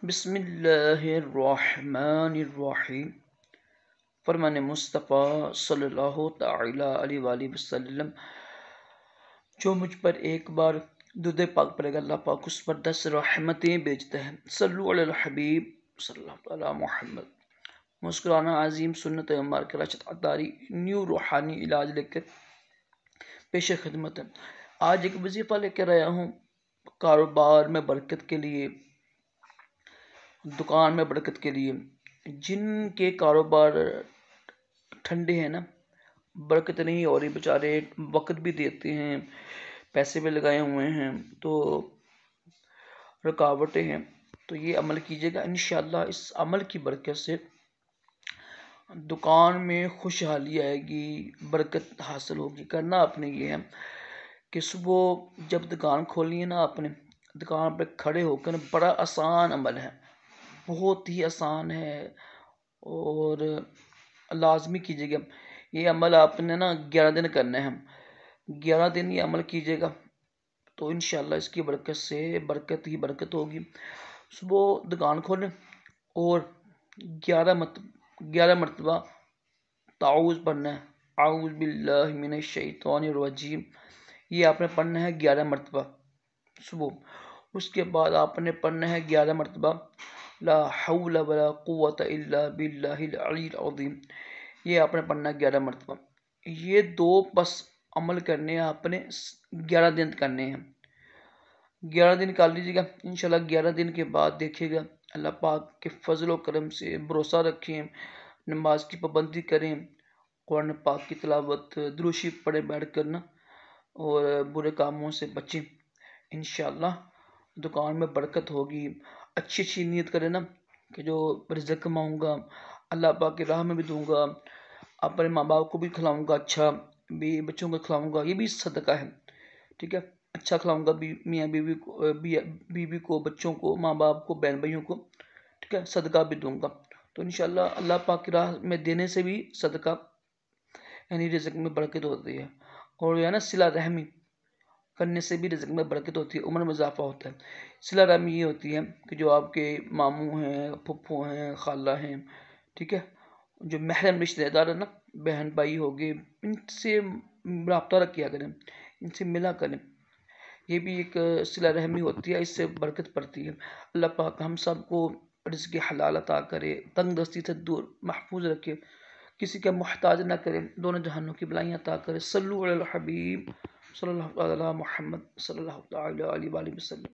بسم اللہ الرحمن الرحیم۔ فرمان مصطفیٰ صلی اللہ تعالی علیہ وآلہ وسلم، جو مجھ پر ایک بار درود پاک پڑھے گا اللہ پاک اس پر 10 رحمتیں بھیجتا ہے۔ صلو علی الحبیب صلی اللہ تعالی محمد۔ مسکرانا عظیم سنت مبارکہ راشد عطاری نیو روحانی علاج لے کر پیش خدمت ہے۔ آج ایک وظیفہ لے کر آیا ہوں کاروبار میں برکت کے لیے، دکان میں برکت کے لیے۔ جن کے کاروبار ٹھنڈے ہیں نا، برکت نہیں ہو رہی، بیچارے وقت بھی دیتے ہیں، پیسے بھی لگائے ہوئے ہیں تو رکاوٹیں ہیں، تو یہ عمل کیجیے گا انشاءاللہ۔ اس عمل کی برکت سے دکان میں خوشحالی آئے گی، برکت حاصل ہوگی۔ کرنا آپ نے یہ ہے کہ صبح جب دکان کھولنی ہے نا، اپنے دکان پہ کھڑے ہو کر، بڑا آسان عمل ہے، بہت ہی آسان ہے اور لازمی کیجیے گا یہ عمل۔ آپ نے نا 11 دن کرنا ہے، 11 دن یہ عمل کیجیے گا تو انشاءاللہ اس کی برکت سے برکت ہی برکت ہوگی۔ صبح دکان کھولیں اور 11 مرتبہ تعوذ پڑھنا ہے، اعوذ باللہ من الشیطان الرجیم، یہ آپ نے پڑھنا ہے 11 مرتبہ صبح۔ اس کے بعد آپ نے پڑھنا ہے 11 مرتبہ لا حول ولا قوت الا باللہ العلی العظیم، یہ آپ نے پڑھنا ہے 11 مرتبہ۔ یہ دو بس عمل کرنے ہیں آپ نے، 11 دن کرنے ہیں۔ 11 دن کر لیجیے گا انشاءاللہ۔ 11 دن کے بعد دیکھیے گا اللہ پاک کے فضل و کرم سے بھروسہ رکھیں، نماز کی پابندی کریں، قرآن پاک کی تلاوت درود شریف پڑھیں بیٹھ کرنا، اور برے کاموں سے بچیں۔ انشاءاللہ دکان میں برکت ہوگی۔ اچھی نیت کریں نا کہ جو رزق کماؤں گا اللہ پاک کی راہ میں بھی دوں گا، اپنے ماں باپ کو بھی کھلاؤں گا، اچھا بھی بچوں کو کھلاؤں گا، یہ بھی صدقہ ہے، ٹھیک ہے۔ اچھا کھلاؤں گا میاں بیوی کو، بچوں کو، ماں باپ کو، بہن بھائیوں کو، ٹھیک ہے، صدقہ بھی دوں گا۔ تو انشاءاللہ اللہ پاک کی راہ میں دینے سے بھی صدقہ یعنی رزق میں برکت ہوتی ہے، اور یہ نا صلہ رحمی کرنے سے بھی رزق میں برکت ہوتی ہے، عمر میں اضافہ ہوتا ہے۔ صلہ رحمی یہ ہوتی ہے کہ جو آپ کے ماموں ہیں، پھپھو ہیں، خالہ ہیں، ٹھیک ہے، جو محرم رشتہ دار ہیں نا، بہن بھائی ہو گئے، ان سے رابطہ رکھیا کریں، ان سے ملا کریں، یہ بھی ایک صلہ رحمی ہوتی ہے، اس سے برکت پڑتی ہے۔ اللہ پاک ہم سب کو رزق حلال عطا کرے، تنگ دستی سے دور محفوظ رکھے، کسی کا محتاج نہ کرے، دونوں جہانوں کی بلائیاں عطا کرے۔ صلو علی الحبیب صلی اللہ علی محمد صلی اللہ تعالی علیہ وآلہ وسلم۔